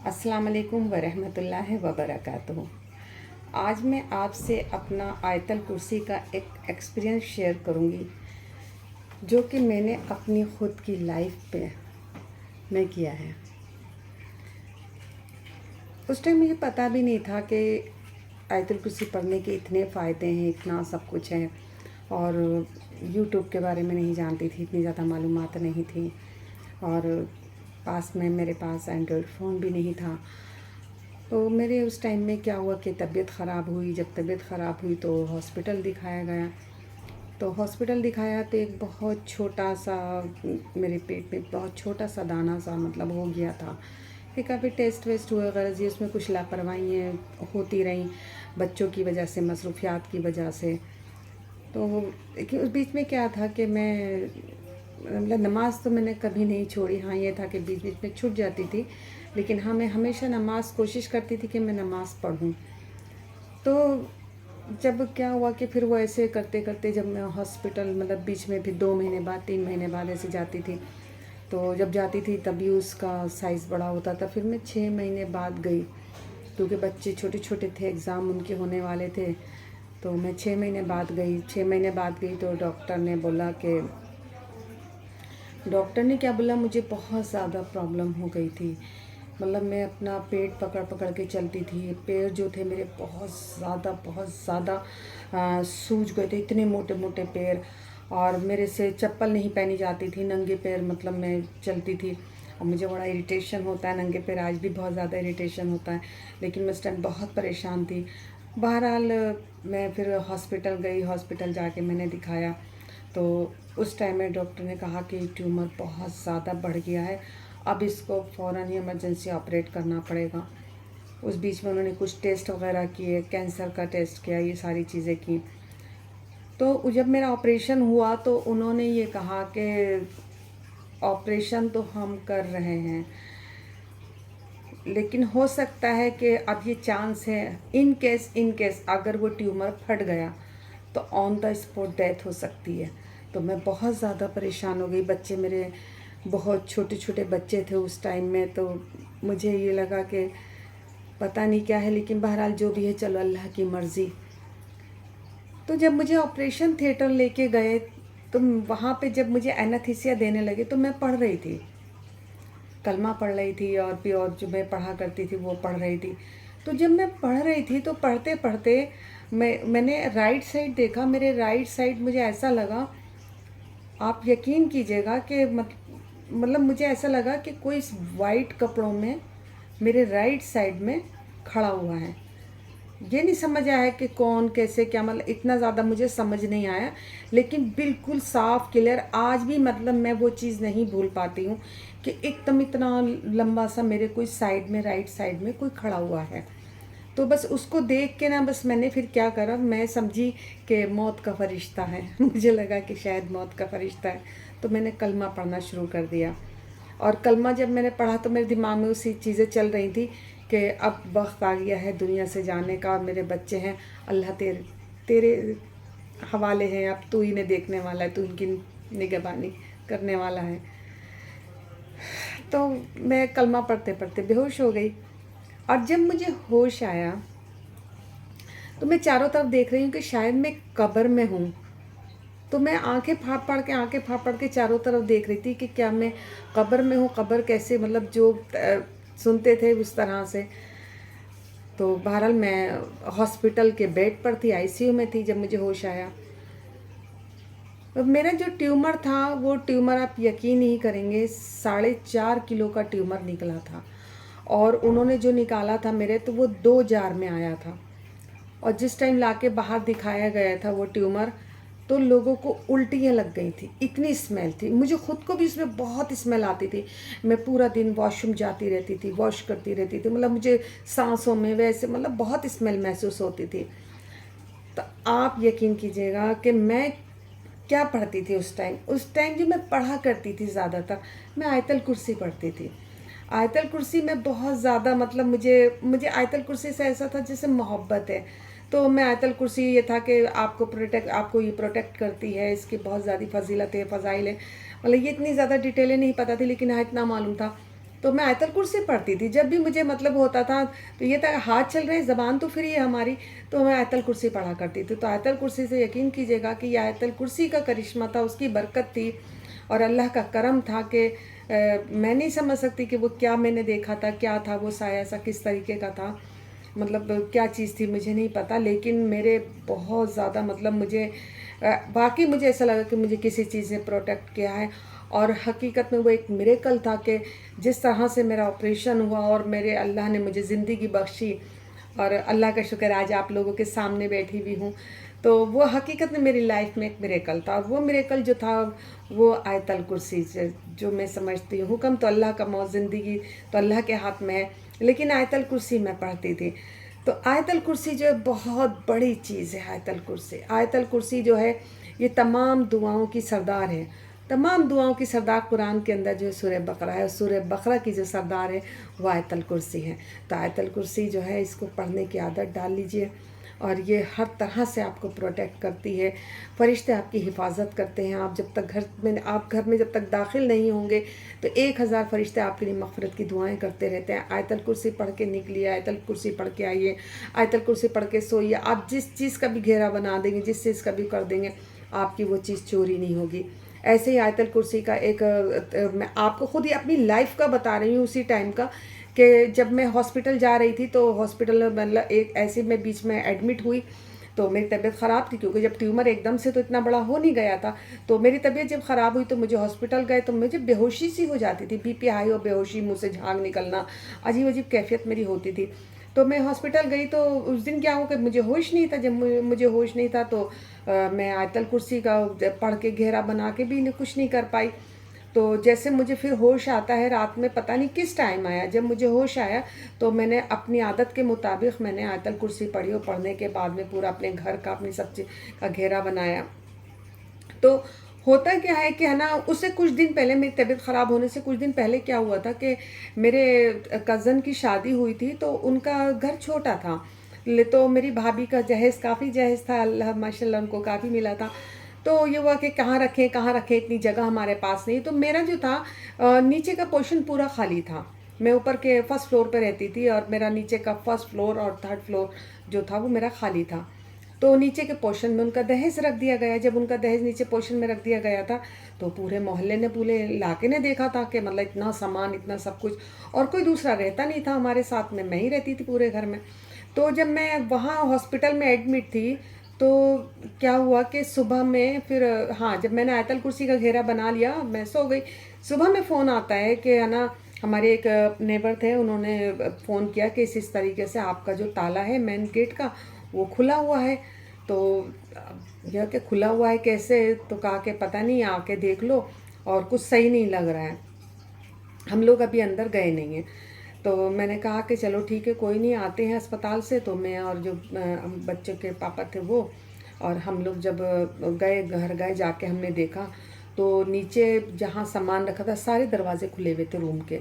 السلام علیکم ورحمۃ اللہ وبرکاتہ۔ آج میں آپ سے اپنا آیت الکرسی کا ایک ایکسپیرینس شیئر کروں گی جو کہ میں نے اپنی خود کی لائف پہ میں کیا ہے۔ اس ٹائم مجھے پتہ بھی نہیں تھا کہ آیت الکرسی پڑھنے کے اتنے فائدے ہیں، اتنا سب کچھ ہے، اور یوٹیوب کے بارے میں نہیں جانتی تھی، اتنی زیادہ معلومات نہیں تھی، اور میرے پاس اینڈرائڈ فون بھی نہیں تھا۔ تو میرے اس ٹائم میں کیا ہوا کہ طبیعت خراب ہوئی۔ جب طبیعت خراب ہوئی تو ہاسپٹل دکھایا گیا۔ تو ہاسپٹل دکھایا تو ایک بہت چھوٹا سا میرے پیٹ میں بہت چھوٹا سا دانہ سا ہو گیا تھا۔ پھر کافی ٹیسٹ ویسٹ ہوئے، غرض اس میں کچھ لاپرواہیاں ہوتی رہیں بچوں کی وجہ سے، مصروفیات کی وجہ سے۔ تو اس بیچ میں کیا تھا کہ میں نماز تو میں نے کبھی نہیں چھوڑی۔ ہاں یہ تھا کہ بیچ بیچ میں چھوٹ جاتی تھی، لیکن ہاں میں ہمیشہ نماز کوشش کرتی تھی کہ میں نماز پڑھوں۔ تو جب کیا ہوا کہ پھر وہ ایسے کرتے کرتے جب میں ہاسپٹل بیچ میں پھر 2 مہینے بعد 3 مہینے بعد ایسے جاتی تھی، تو جب جاتی تھی تبھی اس کا سائز بڑا ہوتا تھا۔ پھر میں 6 مہینے بعد گئی، کیونکہ بچے چھوٹے چھوٹے تھے، ایگزام ان کے ہونے والے تھے، تو میں 6 مہینے بعد گئی۔ 6 مہینے بعد گئی تو ڈاکٹر نے کیا بولا، مجھے بہت زیادہ پرابلم ہو گئی تھی۔ میں اپنا پیٹ پکڑ پکڑ کے چلتی تھی، پیر جو تھے میرے بہت زیادہ سوج گئے تھے، اتنے موٹے موٹے پیر، اور میرے سے چپل نہیں پہنی جاتی تھی، ننگے پیر میں چلتی تھی، اور مجھے بڑا اریٹیشن ہوتا ہے ننگے پیر، آج بھی بہت زیادہ اریٹیشن ہوتا ہے، لیکن میں اس ٹائم بہت پریشان تھی۔ بہرحال میں پھر ہاسپٹل گئی، ہاسپٹل جا کے میں نے دکھایا، تو اس ٹائم میں ڈاکٹر نے کہا کہ ٹیومر بہت زیادہ بڑھ گیا ہے، اب اس کو فوراً ہی ایمرجنسی آپریٹ کرنا پڑے گا۔ اس بیچ میں انہوں نے کچھ ٹیسٹ وغیرہ کیے، کینسر کا ٹیسٹ کیا، یہ ساری چیزیں کی۔ تو جب میرا آپریشن ہوا تو انہوں نے یہ کہا کہ آپریشن تو ہم کر رہے ہیں، لیکن ہو سکتا ہے کہ اب یہ چانس ہے ان کیس اگر وہ ٹیومر پھٹ گیا تو آن دا اسپاٹ ڈیتھ ہو سکتی ہے۔ تو میں بہت زیادہ پریشان ہو گئی، بچے میرے بہت چھوٹے چھوٹے بچے تھے اس ٹائم میں، تو مجھے یہ لگا کہ پتہ نہیں کیا ہے، لیکن بہرحال جو بھی ہے چلو اللہ کی مرضی۔ تو جب مجھے آپریشن تھیٹر لے کے گئے تو وہاں پہ جب مجھے اینستھیسیا دینے لگے تو میں پڑھ رہی تھی، کلمہ پڑھ رہی تھی، اور بھی اور جو میں پڑھا کرتی تھی وہ پڑھ رہی تھی۔ تو جب میں پڑھ رہی تھی تو پڑھتے پڑھتے میں نے رائٹ سائڈ دیکھا، میرے رائٹ سائڈ مجھے ایسا لگا، آپ یقین کیجئے گا کہ مجھے ایسا لگا کہ کوئی وائٹ کپڑوں میں میرے رائٹ سائڈ میں کھڑا ہوا ہے۔ یہ نہیں سمجھ آیا کہ کون کیسے کیا، اتنا زیادہ مجھے سمجھ نہیں آیا، لیکن بالکل صاف کلیئر آج بھی میں وہ چیز نہیں بھول پاتی ہوں کہ ایک دم اتنا لمبا سا میرے کوئی سائڈ میں رائٹ سائڈ میں کوئی کھڑا ہوا ہے۔ تو بس اس کو دیکھ کے بس میں نے پھر کیا کرا، میں سمجھی کہ موت کا فرشتہ ہے، مجھے لگا کہ شاید موت کا فرشتہ ہے، تو میں نے کلمہ پڑھنا شروع کر دیا۔ اور کلمہ جب میں نے پڑھا تو میرے دماغ میں اسی چیزیں چل رہی تھی کہ اب وقت آ گیا ہے دنیا سے جانے کا، اور میرے بچے ہیں، اللہ تیرے حوالے ہیں، اب تو انہیں دیکھنے والا ہے، تو ان کی نگہبانی کرنے والا ہے۔ تو میں کلمہ پڑھتے پڑھتے بے ہوش ہو گئی، اور جب مجھے ہوش آیا تو میں چاروں طرف دیکھ رہی ہوں کہ شاید میں قبر میں ہوں۔ تو میں آنکھیں پھاڑ کے چاروں طرف دیکھ رہی تھی کہ کیا میں قبر میں ہوں، قبر کیسے، جو سنتے تھے اس طرح سے۔ تو بہرحال میں ہاسپٹل کے بیڈ پر تھی، ICU میں تھی جب مجھے ہوش آیا۔ میرا جو ٹیومر تھا وہ ٹیومر آپ یقین نہیں کریں گے، 4.5 کلو کا ٹیومر نکلا تھا، اور انہوں نے جو نکالا تھا میرے تو وہ 2 جار میں آیا تھا، اور جس ٹائم لا کے باہر دکھایا گیا تھا وہ ٹیومر تو لوگوں کو الٹیاں لگ گئی تھی، اتنی اسمیل تھی، مجھے خود کو بھی اس میں بہت اسمیل آتی تھی، میں پورا دن واش روم جاتی رہتی تھی، واش کرتی رہتی تھی، مجھے سانسوں میں ویسے بہت اسمیل محسوس ہوتی تھی۔ تو آپ یقین کیجئے گا کہ میں کیا پڑھتی تھی اس ٹائم جو میں پڑھا کرتی تھی زیادہ تر، میں آیت الکرسی پڑھتی تھی۔ آیت الکرسی میں بہت زیادہ مجھے آیت الکرسی سے ایسا تھا جیسے محبت ہے، تو میں آیت الکرسی یہ تھا کہ آپ کو یہ پروٹیکٹ کرتی ہے، اس کی بہت زیادہ فضیلت ہے، فضائل ہے، یہ اتنی زیادہ ڈیٹیلیں نہیں پتہ تھی، لیکن ہاں اتنا معلوم تھا تو میں آیت الکرسی پڑھتی تھی جب بھی مجھے مطلب ہوتا تھا، تو یہ تھا ہاتھ چل رہے ہیں، زبان تو فری ہے ہماری، تو میں آیت الکرسی پڑھا کرتی تھی. تو آیت الکرسی سے یقین کیجیے گا کہ یہ آیت الکرسی کا کرشمہ تھا، اس کی برکت تھی اور اللہ کا کرم تھا کہ میں نہیں سمجھ سکتی کہ وہ کیا میں نے دیکھا تھا، کیا تھا وہ سایہ ایسا کس طریقے کا تھا، مطلب کیا چیز تھی مجھے نہیں پتا، لیکن میرے بہت زیادہ مطلب مجھے واقعی مجھے ایسا لگا کہ مجھے کسی چیز نے پروٹیکٹ کیا ہے. اور حقیقت میں وہ ایک میریکل تھا کہ جس طرح سے میرا آپریشن ہوا اور میرے اللہ نے مجھے زندگی بخشی، اور اللہ کا شکر آج آپ لوگوں کے سامنے بیٹھی بھی ہوں. تو وہ حقیقت میں میری لائف میں ایک میریکل تھا، اور وہ میریکل جو تھا وہ آیت الکرسی سے، جو میں سمجھتی ہوں حکم تو اللہ کا، موت زندگی تو اللہ کے ہاتھ میں ہے، لیکن آیت الکرسی میں پڑھتی تھی. تو آیت الکرسی جو ہے بہت بڑی چیز ہے. آیت الکرسی جو ہے یہ تمام دعاؤں کی سردار ہے. تمام دعاؤں کی سردار قرآن کے اندر جو سورہ بقرہ ہے، اور سورہ بقرہ کی جو سردار ہے وہ آیت الکرسی ہے. تو آیت الکرسی جو ہے اس کو پڑھنے کی عادت ڈال لیجئے، اور یہ ہر طرح سے آپ کو پروٹیکٹ کرتی ہے. فرشتے آپ کی حفاظت کرتے ہیں. آپ جب تک گھر میں جب تک داخل نہیں ہوں گے تو 1000 فرشتے آپ کے لیے مغفرت کی دعائیں کرتے رہتے ہیں. آیت الکرسی پڑھ کے نکلیے، آیت الکرسی پڑھ کے آئیے، آیت الکرسی پڑھ کے سوئیے. آپ جس چیز کا بھی گھیرا بنا دیں گے، جس چیز کا بھی کر دیں گے، آپ کی وہ چیز چوری نہیں ہوگی. ایسے ہی آیت الکرسی کا ایک میں آپ کو خود ہی اپنی لائف کا بتا رہی ہوں، اسی ٹائم کا، کہ جب میں ہاسپٹل جا رہی تھی تو ہاسپٹل مطلب ایک ایسے میں بیچ میں ایڈمٹ ہوئی، تو میری طبیعت خراب تھی کیونکہ جب ٹیومر ایک دم سے تو اتنا بڑا ہو نہیں گیا تھا. تو میری طبیعت جب خراب ہوئی تو مجھے ہاسپٹل گئے تو مجھے بے ہوشی سی ہو جاتی تھی، بی پی ہائی اور بے ہوشی، منہ سے جھاگ نکلنا، عجیب عجیب کیفیت میری ہوتی تھی. تو میں ہاسپٹل گئی تو اس دن کیا ہو کہ مجھے ہوش نہیں تھا. جب مجھے ہوش نہیں تھا تو میں آیت الکرسی کا پڑھ کے گھیرا بنا کے بھی کچھ نہیں کر پائی. تو جیسے مجھے پھر ہوش آتا ہے رات میں، پتہ نہیں کس ٹائم آیا، جب مجھے ہوش آیا تو میں نے اپنی عادت کے مطابق میں نے آیت الکرسی پڑھی، اور پڑھنے کے بعد میں پورا اپنے گھر کا، اپنی سب چیز کا گھیرا بنایا. تو ہوتا کیا ہے کہ نا، اس سے کچھ دن پہلے، میری طبیعت خراب ہونے سے کچھ دن پہلے کیا ہوا تھا کہ میرے کزن کی شادی ہوئی تھی، تو ان کا گھر چھوٹا تھا، تو میری بھابھی کا جہیز کافی جہیز تھا، اللہ ماشاء اللہ ان کو کافی ملا تھا. تو یہ ہوا کہ کہاں رکھیں اتنی جگہ ہمارے پاس نہیں. تو میرا جو تھا نیچے کا پورشن پورا خالی تھا. میں اوپر کے فرسٹ فلور پہ رہتی تھی، اور میرا نیچے کا فرسٹ فلور اور تھرڈ فلور جو تھا وہ میرا خالی تھا. تو نیچے کے پورشن میں ان کا دہیز رکھ دیا گیا. جب ان کا دہیز نیچے پورشن میں رکھ دیا گیا تھا تو پورے محلے نے، پورے علاقے نے دیکھا تھا کہ مطلب اتنا سامان، اتنا سب کچھ، اور کوئی دوسرا رہتا نہیں تھا ہمارے ساتھ میں ہی رہتی تھی پورے گھر میں. تو جب میں وہاں ہاسپٹل میں ایڈمٹ تھی تو کیا ہوا کہ صبح میں پھر جب میں نے آیت الکرسی کا گھیرا بنا لیا، میں سو گئی. صبح میں فون آتا ہے کہ نا ہمارے ایک نیبر تھے، انہوں نے فون کیا کہ اس طریقے سے آپ کا جو تالا ہے مین گیٹ کا وہ کھلا ہوا ہے. تو یہ کہ کھلا ہوا ہے کیسے؟ تو کہا کہ پتہ نہیں، آ کے دیکھ لو، اور کچھ صحیح نہیں لگ رہا ہے. ہم لوگ ابھی اندر گئے نہیں ہیں. تو میں نے کہا کہ چلو ٹھیک ہے، کوئی نہیں، آتے ہیں اسپتال سے. تو میں اور جو بچوں کے پاپا تھے وہ اور ہم لوگ جب گھر گئے، جا کے ہم نے دیکھا تو نیچے جہاں سامان رکھا تھا سارے دروازے کھلے ہوئے تھے، روم کے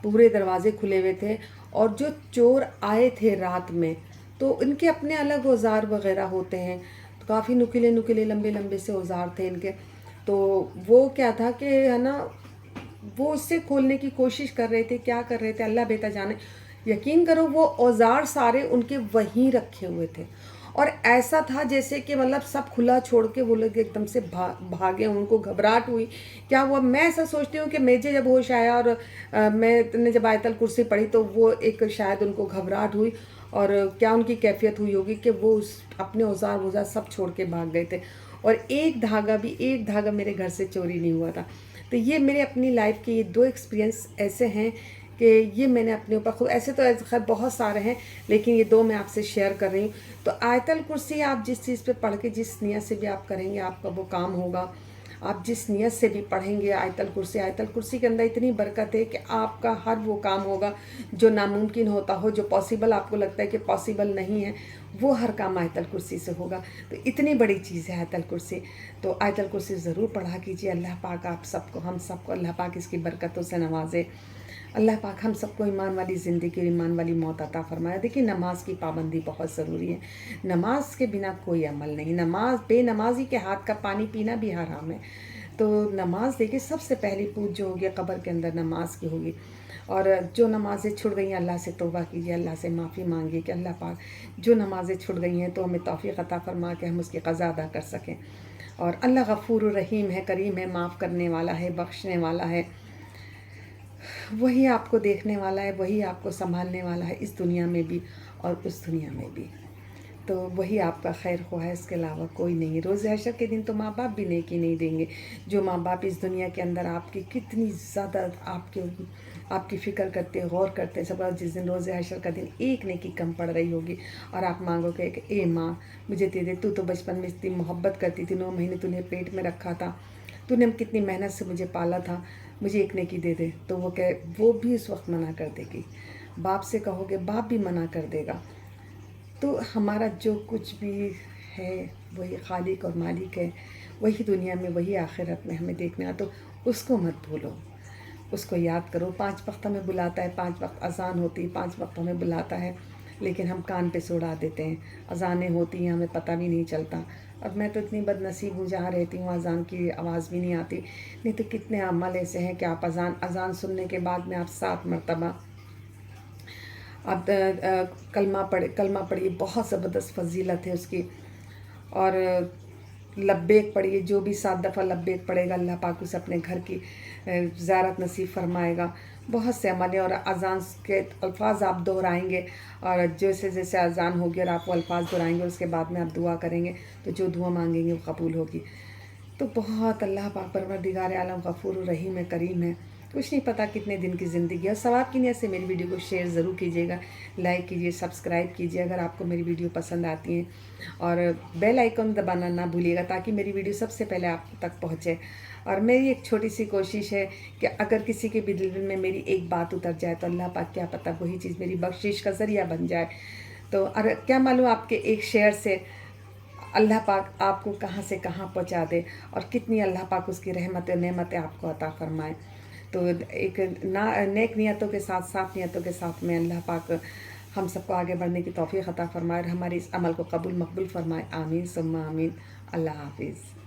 پورے دروازے کھلے ہوئے تھے. اور جو چور آئے تھے رات میں تو ان کے اپنے الگ اوزار وغیرہ ہوتے ہیں، تو کافی نکلے لمبے لمبے سے اوزار تھے ان کے. تو وہ کیا تھا کہ ہے نا، وہ اس سے کھولنے کی کوشش کر رہے تھے، کیا کر رہے تھے اللہ بہتر جانے. یقین کرو وہ اوزار سارے ان کے وہیں رکھے ہوئے تھے، اور ایسا تھا جیسے کہ مطلب سب کھلا چھوڑ کے وہ لوگ ایک دم سے بھاگے. ان کو گھبراہٹ ہوئی. کیا ہوا؟ میں ایسا سوچتی ہوں کہ مجھے جب ہوش آیا اور میں نے جب آیت الکرسی پڑھی تو وہ ایک شاید ان کو گھبراہٹ ہوئی، اور کیا ان کی کیفیت ہوئی ہوگی کہ وہ اپنے اوزار سب چھوڑ کے بھاگ گئے تھے. اور ایک دھاگا میرے گھر سے چوری نہیں ہوا تھا. تو یہ میرے اپنی لائف کے یہ 2 ایکسپیرینس ایسے ہیں کہ یہ میں نے اپنے اوپر خود، ایسے تو خیر بہت سارے ہیں لیکن یہ 2 میں آپ سے شیئر کر رہی ہوں. تو آیت الکرسی آپ جس چیز پہ پڑھ کے، جس نیت سے بھی آپ کریں گے، آپ کا وہ کام ہوگا. آپ جس نیت سے بھی پڑھیں گے آیت الکرسی کے اندر اتنی برکت ہے کہ آپ کا ہر وہ کام ہوگا جو ناممکن ہوتا ہو، جو پاسبل آپ کو لگتا ہے کہ پاسبل نہیں ہے، وہ ہر کام آیت الکرسی سے ہوگا. تو اتنی بڑی چیز ہے آیت الکرسی. تو آیت الکرسی ضرور پڑھا کیجیے. اللہ پاک آپ سب کو، ہم سب کو اللہ پاک اس کی برکتوں سے نوازے. اللہ پاک ہم سب کو ایمان والی زندگی اور ایمان والی موت عطا فرمائے. دیکھیے نماز کی پابندی بہت ضروری ہے. نماز کے بنا کوئی عمل نہیں. بے نمازی کے ہاتھ کا پانی پینا بھی حرام ہے. تو نماز دیکھیے سب سے پہلی پوچھ جو ہوگی قبر کے اندر نماز کی ہوگی، اور جو نمازیں چھوٹ گئی ہیں اللہ سے توبہ کیجیے، اللہ سے معافی مانگیے کہ اللہ پاک جو نمازیں چھوٹ گئی ہیں تو ہمیں توفیق عطا فرما کے ہم اس کی قضا ادا کر سکیں۔ اور اللہ غفور الرحیم ہے، کریم ہے، معاف کرنے والا ہے، بخشنے والا ہے، وہی آپ کو دیکھنے والا ہے، وہی آپ کو سنبھالنے والا ہے اس دنیا میں بھی اور اس دنیا میں بھی، تو وہی آپ کا خیر خواہ ہے، اس کے علاوہ کوئی نہیں۔ روز حشر کے دن تو ماں باپ بھی نیکی نہیں دیں گے، جو ماں باپ اس دنیا کے اندر آپ کی کتنی زیادہ آپ کی فکر کرتے، غور کرتے، سب جس دن روز حشر کا دن ایک نیکی کم پڑ رہی ہوگی اور آپ مانگو گے کہ اے ماں مجھے دے دے، تو بچپن میں اتنی محبت کرتی تھی، 9 مہینے تُو نے پیٹ میں رکھا تھا، تو نے کتنی محنت سے مجھے پالا تھا، مجھے ایک نیکی دے دے، تو وہ بھی اس وقت منع کر دے گی۔ باپ سے کہو گے باپ بھی منع کر دے گا۔ تو ہمارا جو کچھ بھی ہے وہی خالق اور مالک ہے، وہی دنیا میں وہی آخرت میں ہمیں دیکھنا، تو اس کو مت بھولو، اس کو یاد کرو۔ 5 وقت ہمیں بلاتا ہے، 5 وقت اذان ہوتی ہے، 5 وقت ہمیں بلاتا ہے، لیکن ہم کان پہ سے اڑا دیتے ہیں، اذانیں ہوتی ہیں ہمیں پتہ بھی نہیں چلتا۔ اور میں تو اتنی بد نصیب ہوں جہاں رہتی ہوں اذان کی آواز بھی نہیں آتی، نہیں تو کتنے عمل ایسے ہیں کہ آپ اذان سننے کے بعد میں آپ 7 مرتبہ آپ کلمہ پڑھیے، بہت زبردست فضیلت ہے اس کی، اور لبیک پڑھیے، جو بھی 7 دفعہ لبیک پڑھے گا اللہ پاک اسے اپنے گھر کی زیارت نصیب فرمائے گا۔ بہت سے عمل ہیں، اور اذان کے الفاظ آپ دہرائیں گے، اور جیسے جیسے اذان ہوگی اور آپ وہ الفاظ دہرائیں گے، اس کے بعد میں آپ دعا کریں گے تو جو دعا مانگیں گے وہ قبول ہوگی۔ تو بہت اللہ پاک پروردگار عالم غفور الرحیم ہے، کریم ہے، کچھ نہیں پتہ کتنے دن کی زندگی ہے۔ اور ثواب کی نیت سے میری ویڈیو کو شیئر ضرور کیجیے گا، لائک کیجیے، سبسکرائب کیجیے اگر آپ کو میری ویڈیو پسند آتی ہیں، اور بیل آئیکن دبانا نہ بھولیے گا تاکہ میری ویڈیو سب سے پہلے آپ تک پہنچے۔ اور میری ایک چھوٹی سی کوشش ہے کہ اگر کسی کے بھی دل میں میری ایک بات اتر جائے تو اللہ پاک کیا پتہ وہی چیز میری بخشش کا ذریعہ بن جائے، تو کیا معلوم آپ کے ایک شیئر سے اللہ پاک آپ کو کہاں سے کہاں پہنچا دے، اور کتنی اللہ پاک اس کی رحمت و نعمتیں آپ کو عطا فرمائے۔ تو ایک نیک نیتوں کے ساتھ، صاف نیتوں کے ساتھ میں اللہ پاک ہم سب کو آگے بڑھنے کی توفیق عطا فرمائے اور ہمارے اس عمل کو قبول مقبول فرمائے، آمین ثم آمین۔ اللہ حافظ۔